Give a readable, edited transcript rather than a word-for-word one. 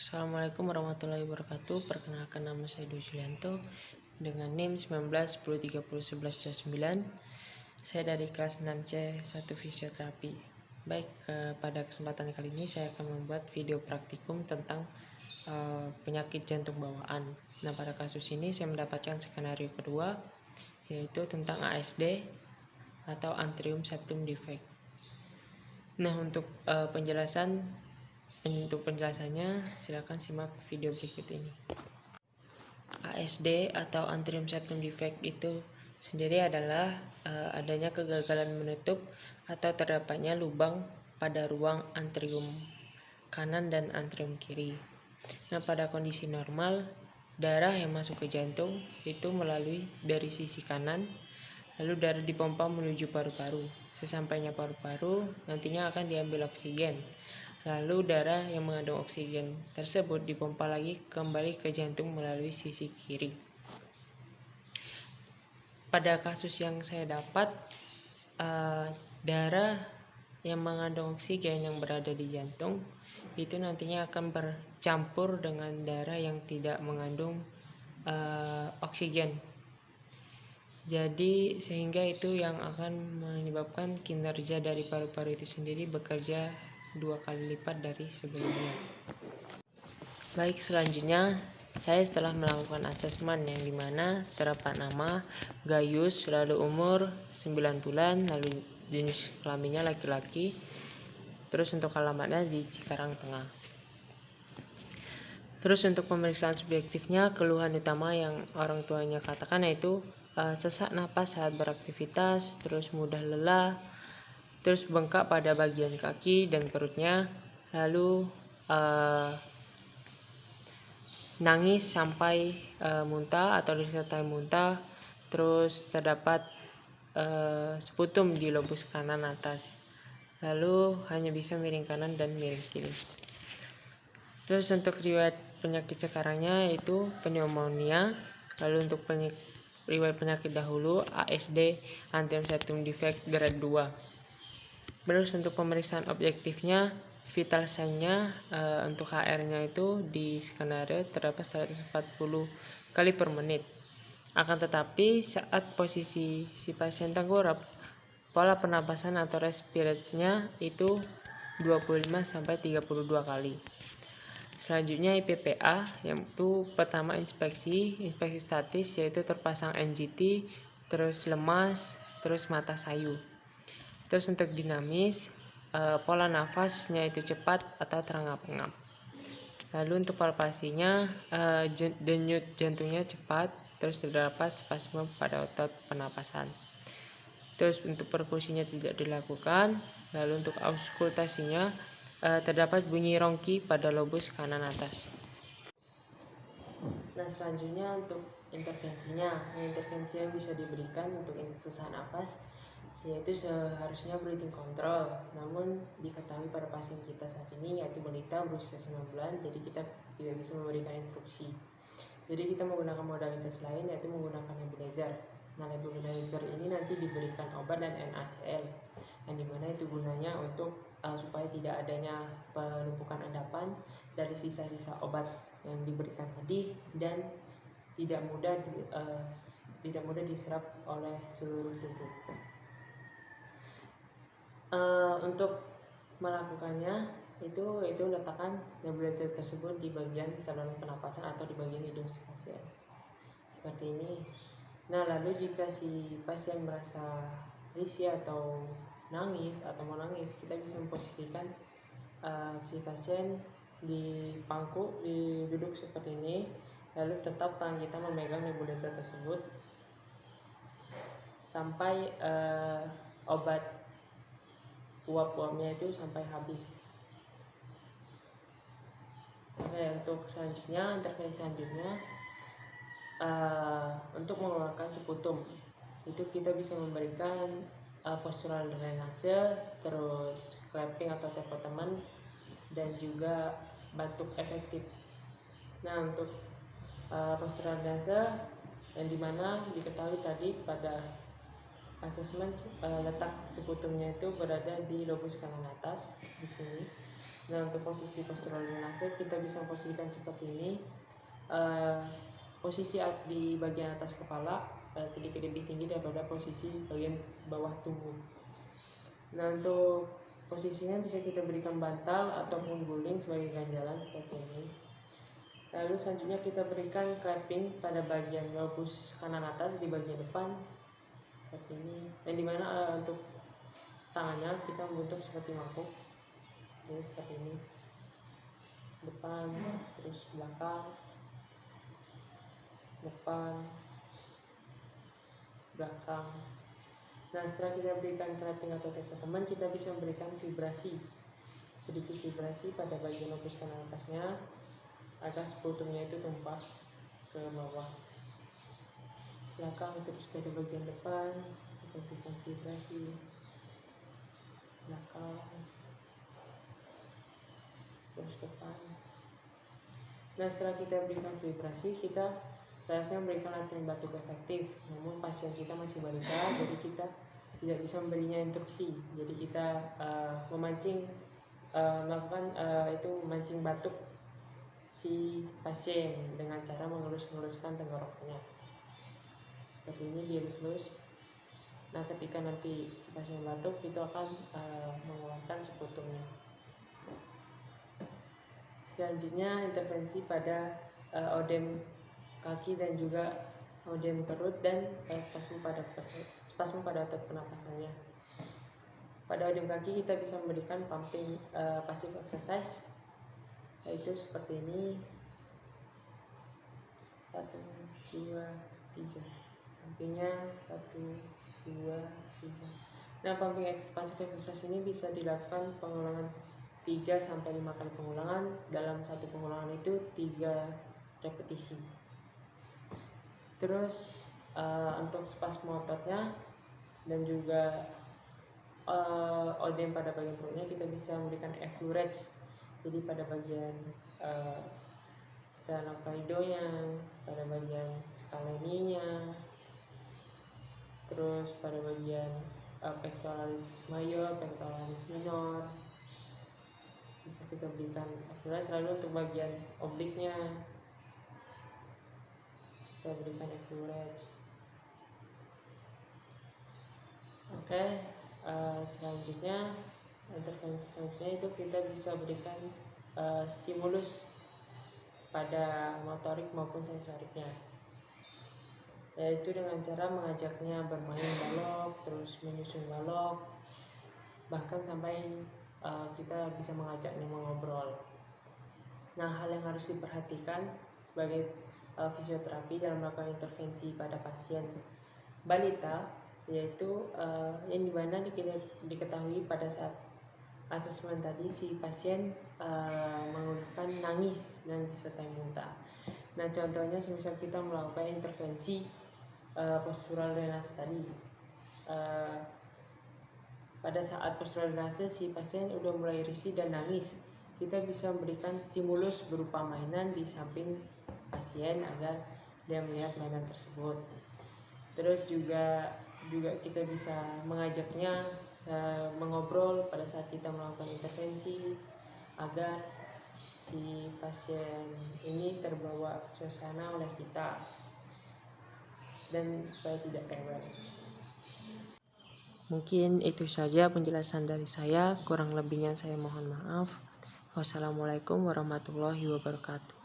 Assalamualaikum warahmatullahi wabarakatuh. Perkenalkan, nama saya Dwi Julianto dengan NIM 19 10 30 11 29. Saya dari kelas 6C 1 fisioterapi. Baik, pada kesempatan kali ini saya akan membuat video praktikum tentang penyakit jantung bawaan. Nah, pada kasus ini saya mendapatkan skenario kedua, yaitu tentang ASD atau Atrium Septum Defect. Nah, untuk penjelasannya silakan simak video berikut ini. ASD atau Atrium Septum Defect itu sendiri adalah adanya kegagalan menutup atau terdapatnya lubang pada ruang atrium kanan dan atrium kiri. Nah, pada kondisi normal, darah yang masuk ke jantung itu melalui dari sisi kanan, lalu darah dipompa menuju paru-paru. Sesampainya paru-paru, nantinya akan diambil oksigen. Lalu darah yang mengandung oksigen tersebut dipompa lagi kembali ke jantung melalui sisi kiri. Pada kasus yang saya dapat, darah yang mengandung oksigen yang berada di jantung itu nantinya akan bercampur dengan darah yang tidak mengandung oksigen. Jadi sehingga itu yang akan menyebabkan kinerja dari paru-paru itu sendiri bekerja 2 kali lipat dari sebelumnya. Baik, selanjutnya saya setelah melakukan asesmen yang dimana terdapat nama Gayus, lalu umur 9 bulan, lalu jenis kelaminnya laki-laki, terus untuk alamatnya di Cikarang Tengah. Terus untuk pemeriksaan subjektifnya, keluhan utama yang orang tuanya katakan yaitu sesak napas saat beraktivitas, terus mudah lelah, terus bengkak pada bagian kaki dan perutnya, lalu nangis sampai muntah atau disertai muntah, terus terdapat seputum di lobus kanan atas, lalu hanya bisa miring kanan dan miring kiri. Terus untuk riwayat penyakit sekarangnya yaitu pneumonia, lalu untuk riwayat penyakit dahulu ASD Atrium Septum Defect grade 2. Terus untuk pemeriksaan objektifnya, vital sign-nya untuk HR-nya itu di skenario terdapat 140 kali per menit. Akan tetapi saat posisi si pasien tengkurap, pola pernapasan atau respirasinya itu 25 sampai 32 kali. Selanjutnya IPPA, yaitu pertama inspeksi statis, yaitu terpasang NGT, terus lemas, terus mata sayu. Terus untuk dinamis, pola nafasnya itu cepat atau terengap-engap. Lalu untuk palpasinya, denyut jantungnya cepat, terus terdapat spasme pada otot pernapasan. Terus untuk perkusinya tidak dilakukan. Lalu untuk auskultasinya, terdapat bunyi rongki pada lobus kanan atas. Nah, selanjutnya untuk intervensinya, intervensi yang bisa diberikan untuk sesak napas yaitu seharusnya breathing control. Namun diketahui pada pasien kita saat ini yaitu balita berusia 9 bulan, jadi kita tidak bisa memberikan instruksi. Jadi kita menggunakan modalitas lain yaitu menggunakan nebulizer. Nah, nebulizer ini nanti diberikan obat dan NaCl, yang dimana itu gunanya untuk supaya tidak adanya penumpukan endapan dari sisa-sisa obat yang diberikan tadi dan tidak mudah diserap oleh seluruh tubuh. Untuk melakukannya itu letakkan nebulizer tersebut di bagian saluran pernapasan atau di bagian hidung si pasien seperti ini. Nah, lalu jika si pasien merasa risih atau nangis atau mau nangis, kita bisa memposisikan si pasien di pangku, duduk seperti ini, lalu tetap tangan kita memegang nebulizer tersebut sampai obat uap-uapnya itu sampai habis. Oke, untuk intervensi selanjutnya untuk mengeluarkan seputum itu kita bisa memberikan postural drainase, terus clapping atau tepotemen, dan juga batuk efektif. Nah, untuk postural drainase yang dimana diketahui tadi pada asesmen letak seputumnya itu berada di lobus kanan atas di sini. Nah, untuk posisi postural drenase kita bisa posisikan seperti ini. Posisi di bagian atas kepala sedikit lebih tinggi daripada posisi bagian bawah tubuh. Nah, untuk posisinya bisa kita berikan bantal ataupun guling sebagai ganjalan seperti ini. Lalu selanjutnya kita berikan clamping pada bagian lobus kanan atas di bagian depan seperti ini. Dan dimana untuk tangannya kita membentuk seperti mangkuk. Jadi seperti ini, depan, terus belakang, depan, belakang. Nah, setelah kita berikan clamping atau teman, kita bisa memberikan vibrasi, sedikit vibrasi pada bagian lobus kanan atasnya agar sputumnya itu tumpah ke bawah, belakang, terus pada bagian depan kita berikan vibrasi, belakang, terus depan. Nah, setelah kita berikan vibrasi, kita seharusnya memberikan latihan batuk efektif. Namun pasien kita masih balita, jadi kita tidak bisa memberinya instruksi. Jadi kita melakukan memancing batuk si pasien dengan cara mengelus-ngeluskan tenggorokannya. Seperti ini dia elus-elus. Nah, ketika nanti si pasien batuk, itu akan mengeluarkan sputumnya. Selanjutnya intervensi pada odem kaki dan juga odem perut dan spasme pada otot pernapasannya. Pada odem kaki kita bisa memberikan pumping passive exercise, yaitu seperti ini, 1, 2, 3, sampingnya 1, 2, 3. Nah, pumping passive exercise ini bisa dilakukan pengulangan 3-5 kali pengulangan. Dalam satu pengulangan itu 3 repetisi. Terus untuk spasme ototnya dan juga odem pada bagian perutnya kita bisa memberikan effleurage. Jadi pada bagian sternocleidonya, pada bagian scaleninya, terus pada bagian pectoralis major, pectoralis minor bisa kita berikan effleurage. Lalu untuk bagian obliknya kita berikan effleurage. Oke, selanjutnya intervensi selanjutnya itu kita bisa berikan stimulus pada motorik maupun sensoriknya, yaitu dengan cara mengajaknya bermain balok, terus menyusun balok, bahkan sampai kita bisa mengajaknya mengobrol. Nah, hal yang harus diperhatikan sebagai fisioterapi dalam melakukan intervensi pada pasien balita, yaitu yang dimana diketahui pada saat asesmen tadi si pasien mengeluhkan nangis dan disertai muntah. Nah, contohnya semisal kita melakukan intervensi postural drenase tadi, pada saat postural drenase si pasien udah mulai risih dan nangis, kita bisa memberikan stimulus berupa mainan di samping pasien agar dia melihat mainan tersebut. Terus juga kita bisa mengajaknya mengobrol pada saat kita melakukan intervensi agar si pasien ini terbawa suasana oleh kita dan supaya tidak rewel. Mungkin itu saja penjelasan dari saya, kurang lebihnya saya mohon maaf. Wassalamualaikum warahmatullahi wabarakatuh.